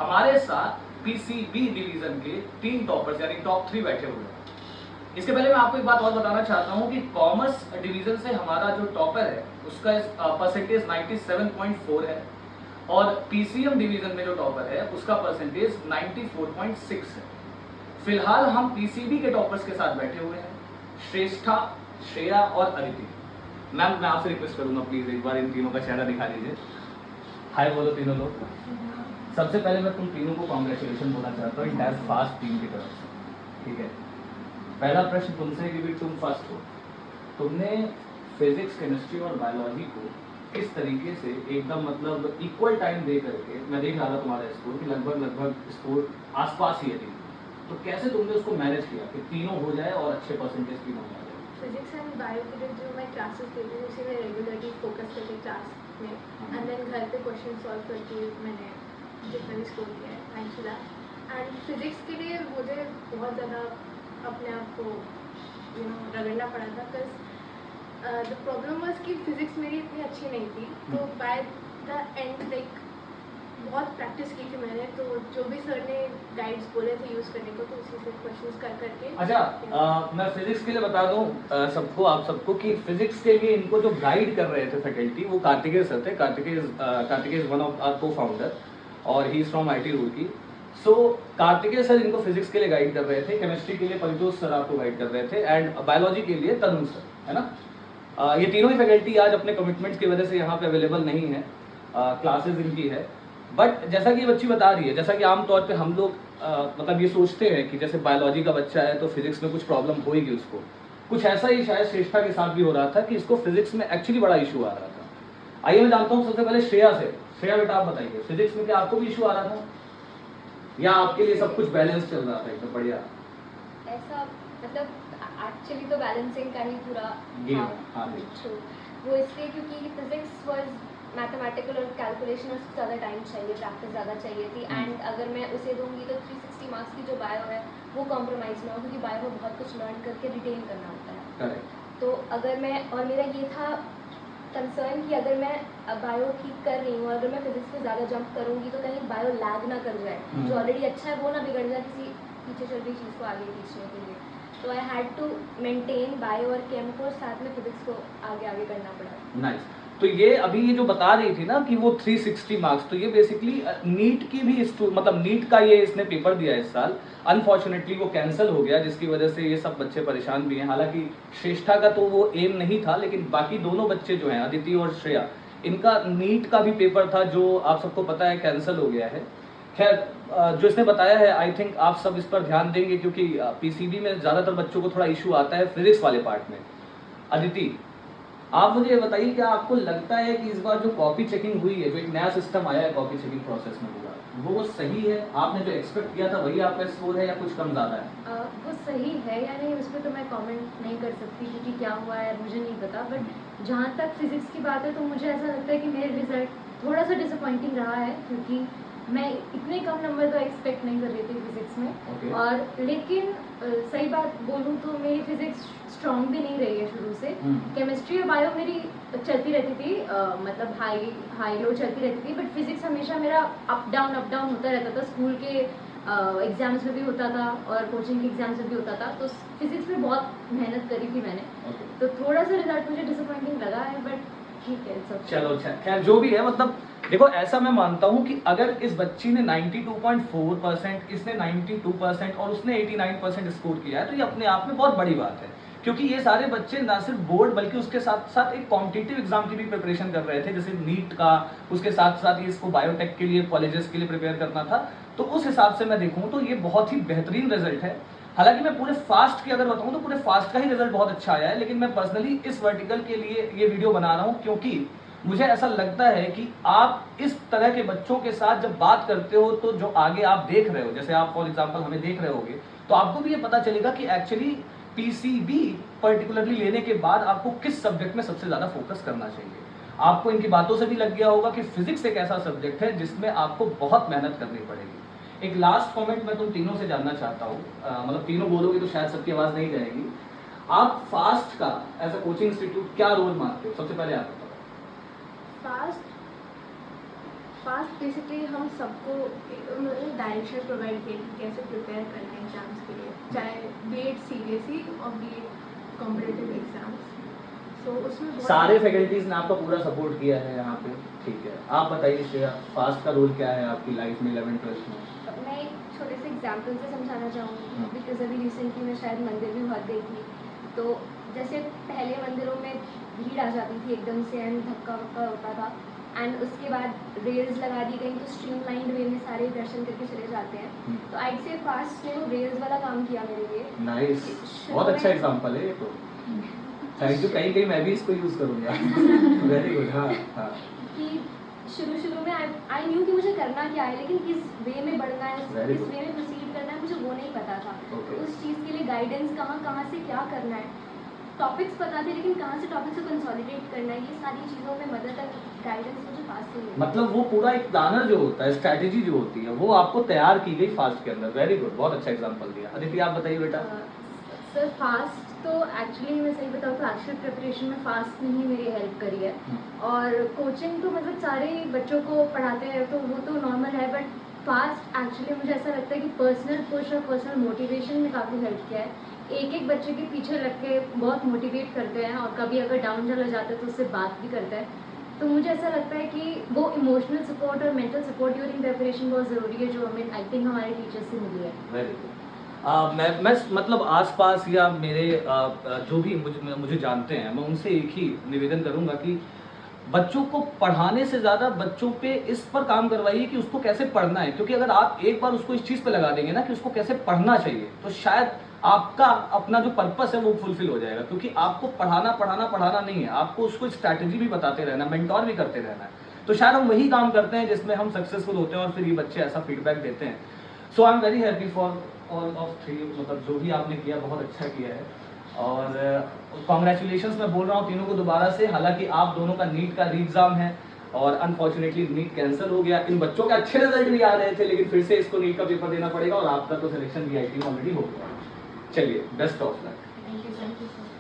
हमारे साथ PCB division के 3 टॉपर्स यानी टॉप 3 बैठे हुए हैं। इसके पहले मैं आपको एक बात और बताना चाहता हूं कि कॉमर्स डिवीजन से हमारा जो टॉपर है उसका परसेंटेज 97.4 है और पीसीएम डिवीजन में जो टॉपर है उसका परसेंटेज 94.6 है। फिलहाल हम पीसीबी के टॉपर्स के साथ बैठे हुए हैं, श्रेष्ठा, श्रेया और अदिति। मैम मैं आपसे रिक्वेस्ट करूंगा प्लीज एक बार इन तीनों का चेहरा दिखा दीजिए। हाय बोलो तीनों लोग। सबसे पहले मैं तुम तीनों को कॉन्ग्रेचुलेशन बोलना चाहता हूँ इंटायर फास्ट टीम की तरफ से, ठीक है। पहला प्रश्न तुमसे कि भी तुम फर्स्ट हो, तुमने फिजिक्स, केमिस्ट्री और बायोलॉजी को किस तरीके से एकदम मतलब इक्वल टाइम दे करके, मैं देख रहा था तुम्हारा स्कोर कि लगभग स्कोर आसपास ही है तीनों, तो कैसे तुमने उसको मैनेज किया कि तीनों हो जाए और अच्छे परसेंटेज तीनों आ जाए? फिजिक्स एंड बायो के लिए जो मैं क्लासेस लेती हूँ उसी में रेगुलरली फोकस करके क्लास में एंड देन घर पे क्वेश्चन सॉल्व करके मैंने जितना भी स्कोर किया है thanks to that. And physics के लिए मुझे बहुत ज़्यादा अपने आप को रगड़ना पड़ा था बिकॉज द प्रॉब्लम वाज कि फिजिक्स मेरी इतनी अच्छी नहीं थी, तो बाय द एंड लाइक बहुत प्रैक्टिस की थी मैंने, तो जो भी सर ने गाइड्स बोले थे यूज़ करने को तो उसी से क्वेश्चंस कर करके। अच्छा मैं फिजिक्स के लिए बता दूं सबको, आप सबको कि फिजिक्स के लिए इनको जो गाइड कर रहे थे फैकल्टी वो कार्तिकेय सर थे। Kartikeya one of our cofounder और he is from IIT Roorkee. So Kartikeya sir इनको फिजिक्स के लिए गाइड कर रहे थे, केमिस्ट्री के लिए परितोष सर आपको गाइड कर रहे थे एंड बायोलॉजी के लिए तरुण सर, है ना। ये तीनों ही फैकल्टी आज अपने कमिटमेंट्स की वजह से यहाँ पे अवेलेबल नहीं है, क्लासेस इनकी है। बट जैसा कि ये बच्ची बता रही है, जैसा कि आमतौर पे हम लोग मतलब ये सोचते हैं कि जैसे बायोलॉजी का बच्चा है तो फिजिक्स में कुछ प्रॉब्लम होगी उसको, कुछ ऐसा ही शायद श्रेष्ठा के साथ भी हो रहा था कि इसको फिजिक्स में एक्चुअली बड़ा इशू आ रहा था। आइए मैं जानता हूँ सबसे पहले श्रेया से। श्रेया बेटा आप बताइए, फिजिक्स में क्या आपको भी इशू आ रहा था या आपके लिए सब कुछ बैलेंस चल रहा था एकदम बढ़िया? ऐसा मतलब एक्चुअली तो बैलेंसिंग का ही पूरा गेम। वो इसलिए क्योंकि फिजिक्स वाज मैथमेटिकल और कैलकुलेशन में ज़्यादा टाइम चाहिए, प्रैक्टिस ज़्यादा चाहिए थी एंड अगर मैं उसे दूंगी तो 360 मार्क्स की जो बायो है वो कॉम्प्रोमाइज़ ना हो, क्योंकि बायो में बहुत कुछ लर्न करके रिटेन करना होता है। करेक्ट। तो अगर मैं, और मेरा ये था कंसर्न कि अगर मैं बायो ठीक कर रही हूँ, अगर मैं फिजिक्स में ज़्यादा जंप करूँगी तो कहीं बायो लैग ना कर जाए, जो ऑलरेडी अच्छा है वो ना बिगड़ जाए किसी पीछे चल रही चीज़ को आगे खींचने के लिए। तो I had to maintain bio और केम को, साथ में फिजिक्स को आगे आगे करना पड़ा। नाइस। तो ये अभी ये जो बता रही थी ना कि वो 360 मार्क्स, तो ये बेसिकली नीट की भी मतलब नीट का ये इसने पेपर दिया इस साल, अनफॉर्चुनेटली वो कैंसिल हो गया जिसकी वजह से ये सब बच्चे परेशान भी हैं। हालांकि श्रेष्ठा का तो वो एम नहीं था, लेकिन बाकी दोनों बच्चे जो हैं अदिति और श्रेया, इनका नीट का भी पेपर था जो आप सबको पता है कैंसिल हो गया है। खैर जो इसने बताया है आई थिंक आप सब इस पर ध्यान देंगे क्योंकि पीसीबी में ज़्यादातर बच्चों को थोड़ा इशू आता है फिजिक्स वाले पार्ट में। अदिति आप मुझे बताइए, क्या आपको लगता है कि इस बार जो कॉपी चेकिंग हुई है, जो एक नया सिस्टम आया है कॉपी चेकिंग प्रोसेस में पूरा, वो सही है? आपने जो एक्सपेक्ट किया था वही आपका स्कोर है या कुछ कम ज़्यादा है? वो सही है या नहीं उस पर तो मैं कमेंट नहीं कर सकती क्योंकि क्या हुआ है मुझे नहीं पता, बट जहाँ तक फिजिक्स की बात है तो मुझे ऐसा लगता है कि मेरे रिजल्ट थोड़ा सा डिसअपॉइंटिंग रहा है, क्योंकि मैं इतने कम नंबर तो एक्सपेक्ट नहीं कर रही थी फिजिक्स में। Okay. और लेकिन सही बात बोलूँ तो मेरी फिजिक्स स्ट्रॉन्ग भी नहीं रही है शुरू से। केमिस्ट्री और बायो मेरी चलती रहती थी, मतलब हाई लो चलती रहती थी, बट फिजिक्स हमेशा मेरा अप डाउन होता रहता था। स्कूल के एग्जाम्स में भी होता था और कोचिंग के एग्जाम्स में भी होता था, तो फिजिक्स में बहुत मेहनत करी थी मैंने। तो थोड़ा सा रिजल्ट मुझे डिसअपॉइंटिंग लगा है, बट ठीक है सब। चलो खैर जो भी है, मतलब देखो ऐसा मैं मानता हूँ कि अगर इस बच्ची ने 92.4%, इसने 92% और उसने 89% स्कोर किया है तो ये अपने आप में बहुत बड़ी बात है, क्योंकि ये सारे बच्चे ना सिर्फ बोर्ड बल्कि उसके साथ साथ एक कॉम्पिटिटिव एग्जाम की भी प्रिपरेशन कर रहे थे, जैसे नीट का, उसके साथ साथ ही इसको बायोटेक के लिए कॉलेजेस के लिए प्रिपेयर करना था। तो उस हिसाब से मैं देखूँ तो ये बहुत ही बेहतरीन रिजल्ट है। हालांकि मैं पूरे फास्ट की अगर बताऊँ तो पूरे फास्ट का ही रिजल्ट बहुत अच्छा आया है, लेकिन मैं पर्सनली इस वर्टिकल के लिए ये वीडियो बना रहा हूँ क्योंकि मुझे ऐसा लगता है कि आप इस तरह के बच्चों के साथ जब बात करते हो तो जो आगे आप देख रहे हो, जैसे आप फॉर एग्जांपल हमें देख रहे होगे, तो आपको भी ये पता चलेगा कि एक्चुअली पीसीबी पर्टिकुलरली लेने के बाद आपको किस सब्जेक्ट में सबसे ज़्यादा फोकस करना चाहिए। आपको इनकी बातों से भी लग गया होगा कि फिजिक्स एक ऐसा सब्जेक्ट है जिसमें आपको बहुत मेहनत करनी पड़ेगी। एक लास्ट कमेंट मैं तुम तीनों से जानना चाहता हूँ, मतलब तीनों बोलोगे तो शायद सबकी आवाज़ नहीं जाएगी। आप फास्ट का एज अ कोचिंग इंस्टीट्यूट क्या रोल मानते हो? सबसे पहले आप बताओ। फास्ट फास्ट बेसिकली हम सबको डायरेक्शन प्रोवाइड किए कि कैसे प्रिपेयर करना है एग्जाम्स के लिए, चाहे बी एड CBSE और बी एड कॉम्पिटिटिव एग्जाम्स। सो उसमें बहुत सारे फैकल्टीज ने आपका पूरा सपोर्ट किया है यहाँ पे, ठीक है। आप बताइए श्रेया, फास्ट का रोल क्या है आपकी लाइफ में 11th-12th में? मैं एक छोटे से एग्जाम्पल से समझाना चाहूँगी, बिकॉज अभी रिसेंटली मैं शायद मंदिर भी बहुत गई थी, तो जैसे पहले मंदिरों में भीड़ आ जाती थी एकदम से एंड धक्का वक्का होता था, एंड उसके बाद रेल्स लगा दी गई तो स्ट्रीमलाइंड वे में सारे दर्शन करके चले जाते हैं। तो आई से फास्ट ने वो रेल्स वाला काम किया मेरे लिए। नाइस, बहुत अच्छा एग्जांपल है ये तो। थैंक यू, कहीं कहीं मैं भी इसको यूज करूँगा। Very good. हाँ हाँ, कि शुरू में आई न्यू कि मुझे करना क्या है, लेकिन किस वे में बढ़ना है, Very किस good. वे में प्रोसीड करना है, मुझे वो नहीं पता था। Okay. तो उस चीज़ के लिए गाइडेंस कहाँ से क्या करना है, टॉपिक्स पता थे लेकिन कहाँ से टॉपिक्स को कंसोलिडेट करना है, ये सारी चीज़ों में मदद और गाइडेंस मुझे फास्ट से मिली। मतलब वो पूरा एक प्लानर जो होता है, स्ट्रैटेजी जो होती है, वो आपको तैयार की गई फास्ट के अंदर। वेरी गुड, बहुत अच्छा एग्जांपल दिया। अदिति आप बताइए बेटा। सर फास्ट तो एक्चुअली मैं सही बताऊँ तो एक्चुअल प्रिपरेशन में फास्ट ने ही मेरी हेल्प करी है, और कोचिंग तो मतलब सारे बच्चों को पढ़ाते हैं तो वो तो नॉर्मल है, बट फास्ट एक्चुअली मुझे ऐसा लगता है कि पर्सनल पुश और पर्सनल मोटिवेशन में काफ़ी हेल्प किया है। एक बच्चे के पीछे लग के बहुत मोटिवेट करते हैं, और कभी अगर डाउन चला जाता है तो उससे बात भी करते हैं। तो मुझे ऐसा लगता है कि वो इमोशनल सपोर्ट और मेंटल सपोर्ट ड्यूरिंग प्रिपरेशन बहुत ज़रूरी है, जो हमें आई थिंक हमारे टीचर्स से मिली है। Very good. मैं मतलब आसपास या मेरे जो भी मुझे जानते हैं, मैं उनसे एक ही निवेदन करूंगा कि बच्चों को पढ़ाने से ज़्यादा बच्चों पे इस पर काम करवाइए कि उसको कैसे पढ़ना है, क्योंकि अगर आप एक बार उसको इस चीज़ पे लगा देंगे ना कि उसको कैसे पढ़ना चाहिए, तो शायद आपका अपना जो पर्पस है वो फुलफिल हो जाएगा। क्योंकि आपको पढ़ाना नहीं है, आपको उसको स्ट्रैटेजी भी बताते रहना, मेंटोर भी करते रहना है। तो शायद हम वही काम करते हैं जिसमें हम सक्सेसफुल होते हैं और फिर ये बच्चे ऐसा फीडबैक देते हैं। So I am very happy for all of three, मतलब जो भी आपने किया बहुत अच्छा किया है, और कॉन्ग्रेचुलेशंस मैं बोल रहा हूँ तीनों को दोबारा से। हालांकि आप दोनों का नीट का री एग्जाम है और अनफॉर्चुनेटली नीट कैंसिल हो गया। इन बच्चों के अच्छे रिजल्ट भी आ रहे थे, लेकिन फिर से इसको नीट का पेपर देना पड़ेगा और आपका तो सिलेक्शन VIT में ऑलरेडी हो गया। चलिए, best of luck. Thank you sir.